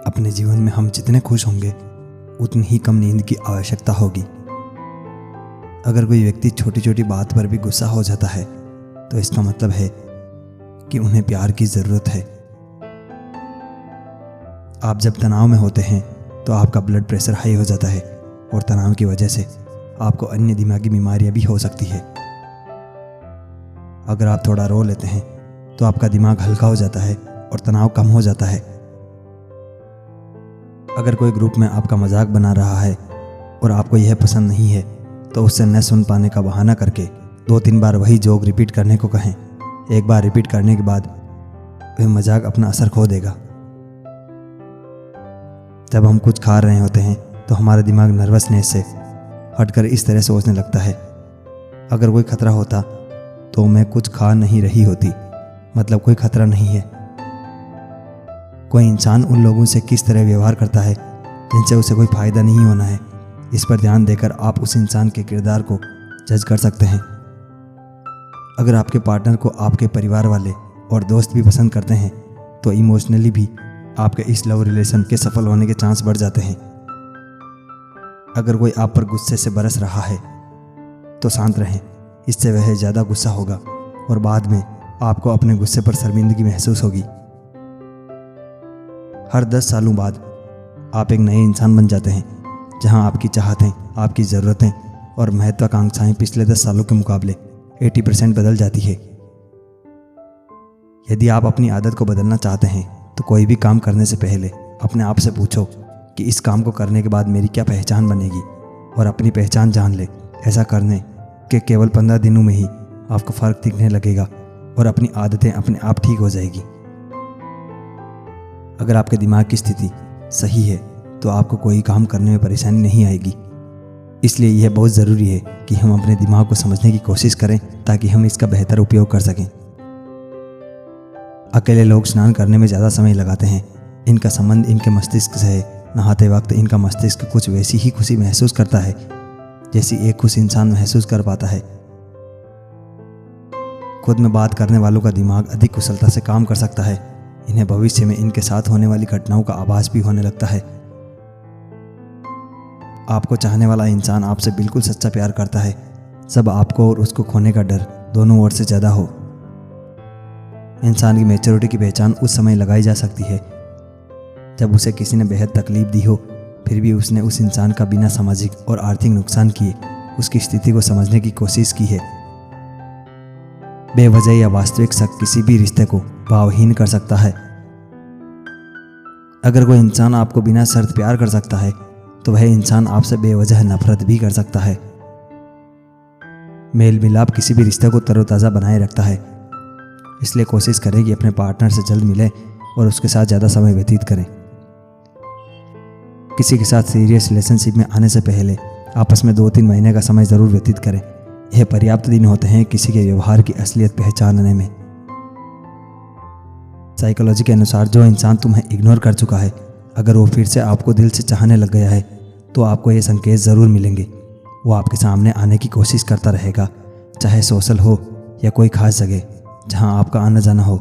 अपने जीवन में हम जितने खुश होंगे उतनी ही कम नींद की आवश्यकता होगी। अगर कोई व्यक्ति छोटी छोटी बात पर भी गुस्सा हो जाता है तो इसका मतलब है कि उन्हें प्यार की ज़रूरत है। आप जब तनाव में होते हैं तो आपका ब्लड प्रेशर हाई हो जाता है और तनाव की वजह से आपको अन्य दिमागी बीमारियां भी हो सकती है। अगर आप थोड़ा रो लेते हैं तो आपका दिमाग हल्का हो जाता है और तनाव कम हो जाता है। अगर कोई ग्रुप में आपका मजाक बना रहा है और आपको यह पसंद नहीं है तो उससे न सुन पाने का बहाना करके 2-3 बार वही जोक रिपीट करने को कहें। एक बार रिपीट करने के बाद वह मजाक अपना असर खो देगा। जब हम कुछ खा रहे होते हैं तो हमारा दिमाग नर्वसनेस से हटकर इस तरह सोचने लगता है, अगर कोई खतरा होता तो मैं कुछ खा नहीं रही होती, मतलब कोई खतरा नहीं है। कोई इंसान उन लोगों से किस तरह व्यवहार करता है जिनसे उसे कोई फ़ायदा नहीं होना है, इस पर ध्यान देकर आप उस इंसान के किरदार को जज कर सकते हैं। अगर आपके पार्टनर को आपके परिवार वाले और दोस्त भी पसंद करते हैं तो इमोशनली भी आपके इस लव रिलेशन के सफल होने के चांस बढ़ जाते हैं। अगर कोई आप पर गुस्से से बरस रहा है तो शांत रहें, इससे वह ज़्यादा गुस्सा होगा और बाद में आपको अपने गुस्से पर शर्मिंदगी महसूस होगी। हर 10 सालों बाद आप एक नए इंसान बन जाते हैं, जहां आपकी चाहतें, आपकी ज़रूरतें और महत्वाकांक्षाएं पिछले 10 सालों के मुकाबले 80% बदल जाती है। यदि आप अपनी आदत को बदलना चाहते हैं तो कोई भी काम करने से पहले अपने आप से पूछो कि इस काम को करने के बाद मेरी क्या पहचान बनेगी, और अपनी पहचान जान ले। ऐसा करने के केवल 15 दिनों में ही आपको फ़र्क दिखने लगेगा और अपनी आदतें अपने आप ठीक हो जाएगी। अगर आपके दिमाग की स्थिति सही है तो आपको कोई काम करने में परेशानी नहीं आएगी। इसलिए यह बहुत ज़रूरी है कि हम अपने दिमाग को समझने की कोशिश करें ताकि हम इसका बेहतर उपयोग कर सकें। अकेले लोग स्नान करने में ज़्यादा समय लगाते हैं। इनका संबंध इनके मस्तिष्क से है। नहाते वक्त इनका मस्तिष्क कुछ वैसी ही खुशी महसूस करता है जैसी एक खुश इंसान महसूस कर पाता है। खुद में बात करने वालों का दिमाग अधिक कुशलता से काम कर सकता है। इन्हें भविष्य में इनके साथ होने वाली घटनाओं का आभास भी होने लगता है। आपको चाहने वाला इंसान आपसे बिल्कुल सच्चा प्यार करता है, सब आपको और उसको खोने का डर दोनों ओर से ज़्यादा हो। इंसान की मैच्योरिटी की पहचान उस समय लगाई जा सकती है जब उसे किसी ने बेहद तकलीफ दी हो, फिर भी उसने उस इंसान का बिना सामाजिक और आर्थिक नुकसान किए उसकी स्थिति को समझने की कोशिश की है। बेवजह या वास्तविक शक किसी भी रिश्ते को भावहीन कर सकता है। अगर कोई इंसान आपको बिना शर्त प्यार कर सकता है तो वह इंसान आपसे बेवजह नफरत भी कर सकता है। मेल मिलाप किसी भी रिश्ते को तरोताज़ा बनाए रखता है, इसलिए कोशिश करें कि अपने पार्टनर से जल्द मिलें और उसके साथ ज़्यादा समय व्यतीत करें। किसी के साथ सीरियस रिलेशनशिप में आने से पहले आपस में 2-3 महीने का समय ज़रूर व्यतीत करें। यह पर्याप्त दिन होते हैं किसी के व्यवहार की असलियत पहचानने में। साइकोलॉजी के अनुसार जो इंसान तुम्हें इग्नोर कर चुका है, अगर वो फिर से आपको दिल से चाहने लग गया है तो आपको ये संकेत ज़रूर मिलेंगे। वो आपके सामने आने की कोशिश करता रहेगा, चाहे सोशल हो या कोई ख़ास जगह जहां आपका आना जाना हो।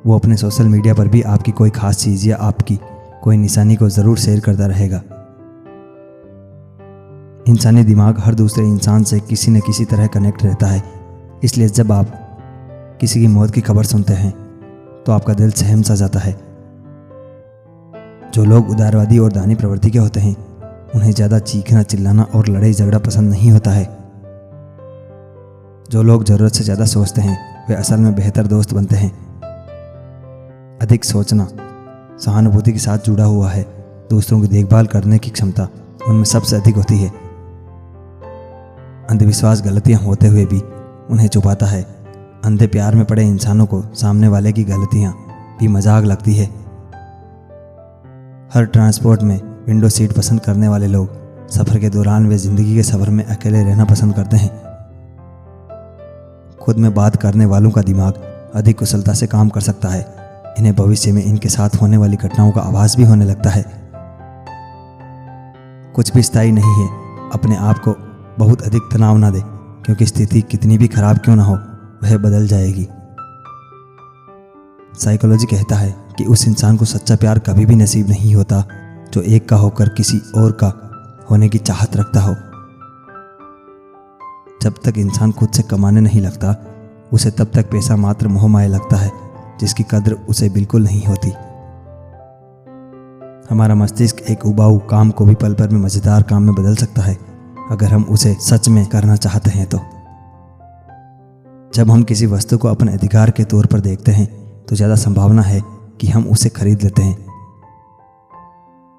वो अपने सोशल मीडिया पर भी आपकी कोई ख़ास चीज़ या आपकी कोई निशानी को ज़रूर शेयर करता रहेगा। इंसानी दिमाग हर दूसरे इंसान से किसी न किसी तरह कनेक्ट रहता है, इसलिए जब आप किसी की मौत की खबर सुनते हैं तो आपका दिल सहम सा जाता है। जो लोग उदारवादी और दानी प्रवृत्ति के होते हैं उन्हें ज़्यादा चीखना, चिल्लाना और लड़ाई झगड़ा पसंद नहीं होता है। जो लोग ज़रूरत से ज़्यादा सोचते हैं वे असल में बेहतर दोस्त बनते हैं। अधिक सोचना सहानुभूति के साथ जुड़ा हुआ है। दूसरों की देखभाल करने की क्षमता उनमें सबसे अधिक होती है। अंधविश्वास गलतियां होते हुए भी उन्हें छुपाता है। अंधे प्यार में पड़े इंसानों को सामने वाले की गलतियां भी मजाक लगती है। हर ट्रांसपोर्ट में विंडो सीट पसंद करने वाले लोग सफ़र के दौरान वे ज़िंदगी के सफ़र में अकेले रहना पसंद करते हैं। खुद में बात करने वालों का दिमाग अधिक कुशलता से काम कर सकता है। इन्हें भविष्य में इनके साथ होने वाली घटनाओं का आभास भी होने लगता है। कुछ भी स्थायी नहीं है। अपने आप को बहुत अधिक तनाव ना दे, क्योंकि स्थिति कितनी भी खराब क्यों ना हो वह बदल जाएगी। साइकोलॉजी कहता है कि उस इंसान को सच्चा प्यार कभी भी नसीब नहीं होता जो एक का होकर किसी और का होने की चाहत रखता हो। जब तक इंसान खुद से कमाने नहीं लगता, उसे तब तक पैसा मात्र मोह माया लगता है, जिसकी कद्र उसे बिल्कुल नहीं होती। हमारा मस्तिष्क एक उबाऊ काम को भी पल भर में मजेदार काम में बदल सकता है, अगर हम उसे सच में करना चाहते हैं तो। जब हम किसी वस्तु को अपने अधिकार के तौर पर देखते हैं तो ज़्यादा संभावना है कि हम उसे खरीद लेते हैं।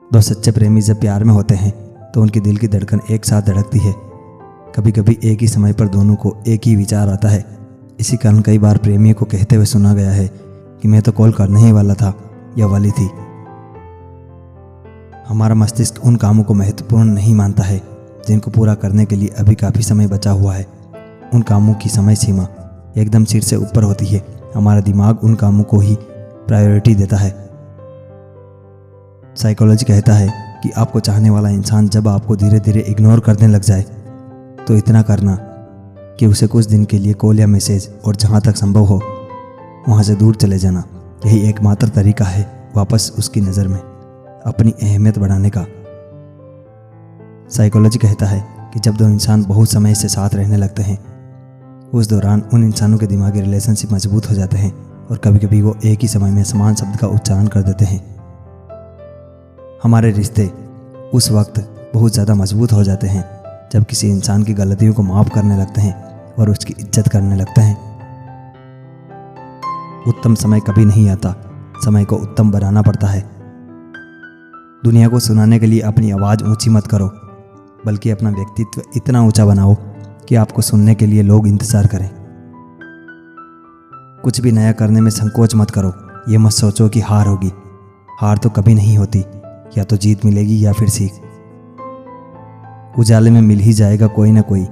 दो सच्चे प्रेमी जब प्यार में होते हैं तो उनके दिल की धड़कन एक साथ धड़कती है। कभी कभी एक ही समय पर दोनों को एक ही विचार आता है। इसी कारण कई बार प्रेमियों को कहते हुए सुना गया है कि मैं तो कॉल करने ही वाला था या वाली थी। हमारा मस्तिष्क उन कामों को महत्वपूर्ण नहीं मानता है जिनको पूरा करने के लिए अभी काफ़ी समय बचा हुआ है। उन कामों की समय सीमा एकदम सिर से ऊपर होती है। हमारा दिमाग उन कामों को ही प्रायोरिटी देता है। साइकोलॉजी कहता है कि आपको चाहने वाला इंसान जब आपको धीरे धीरे इग्नोर करने लग जाए तो इतना करना कि उसे कुछ दिन के लिए कॉल या मैसेज और जहाँ तक संभव हो वहाँ से दूर चले जाना, यही एकमात्र तरीका है वापस उसकी नज़र में अपनी अहमियत बढ़ाने का। साइकोलॉजी कहता है कि जब दो इंसान बहुत समय से साथ रहने लगते हैं, उस दौरान उन इंसानों के दिमागी रिलेशनशिप मजबूत हो जाते हैं और कभी कभी वो एक ही समय में समान शब्द का उच्चारण कर देते हैं। हमारे रिश्ते उस वक्त बहुत ज़्यादा मजबूत हो जाते हैं जब किसी इंसान की गलतियों को माफ़ करने लगते हैं और उसकी इज्जत करने लगते हैं। उत्तम समय कभी नहीं आता, समय को उत्तम बनाना पड़ता है। दुनिया को सुनाने के लिए अपनी आवाज़ ऊंची मत करो, बल्कि अपना व्यक्तित्व इतना ऊंचा बनाओ कि आपको सुनने के लिए लोग इंतज़ार करें। कुछ भी नया करने में संकोच मत करो। ये मत सोचो कि हार होगी। हार तो कभी नहीं होती, या तो जीत मिलेगी या फिर सीख। उजाले में मिल ही जाएगा कोई ना कोई,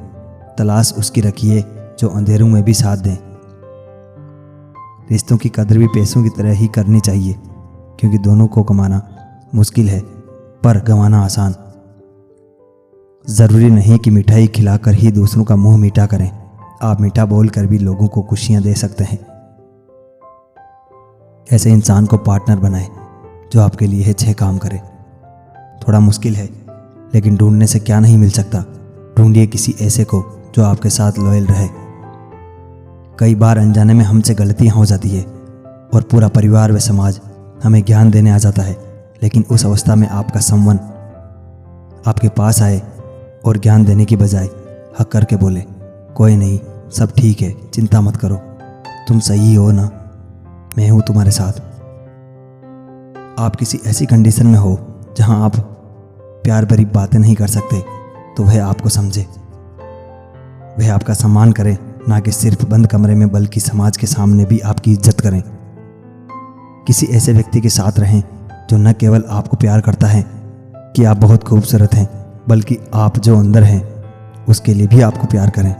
तलाश उसकी रखिए जो अंधेरों में भी साथ दें। रिश्तों की कदर भी पैसों की तरह ही करनी चाहिए, क्योंकि दोनों को कमाना मुश्किल है पर गंवाना आसान। ज़रूरी नहीं कि मिठाई खिलाकर ही दूसरों का मुंह मीठा करें। आप मीठा बोलकर भी लोगों को खुशियां दे सकते हैं। ऐसे इंसान को पार्टनर बनाएं जो आपके लिए है 6 काम करे। थोड़ा मुश्किल है, लेकिन ढूंढने से क्या नहीं मिल सकता। ढूंढिए किसी ऐसे को जो आपके साथ लॉयल रहे। कई बार अनजाने में हमसे गलतियां हो जाती है और पूरा परिवार व समाज हमें ज्ञान देने आ जाता है, लेकिन उस अवस्था में आपका समवन आपके पास आए और ज्ञान देने की बजाय हक करके बोले, कोई नहीं, सब ठीक है, चिंता मत करो, तुम सही हो ना, मैं हूं तुम्हारे साथ। आप किसी ऐसी कंडीशन में हो जहां आप प्यार भरी बातें नहीं कर सकते, तो वह आपको समझे, वह आपका सम्मान करे, ना कि सिर्फ बंद कमरे में बल्कि समाज के सामने भी आपकी इज्जत करें। किसी ऐसे व्यक्ति के साथ रहें जो न केवल आपको प्यार करता है कि आप बहुत खूबसूरत हैं, बल्कि आप जो अंदर हैं उसके लिए भी आपको प्यार करें।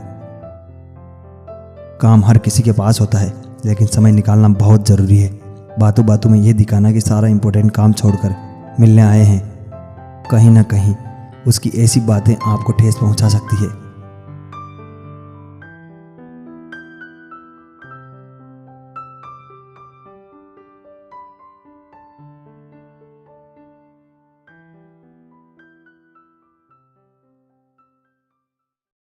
काम हर किसी के पास होता है, लेकिन समय निकालना बहुत ज़रूरी है। बातों बातों में ये दिखाना कि सारा इम्पोर्टेंट काम छोड़कर मिलने आए हैं, कहीं ना कहीं उसकी ऐसी बातें आपको ठेस पहुंचा सकती है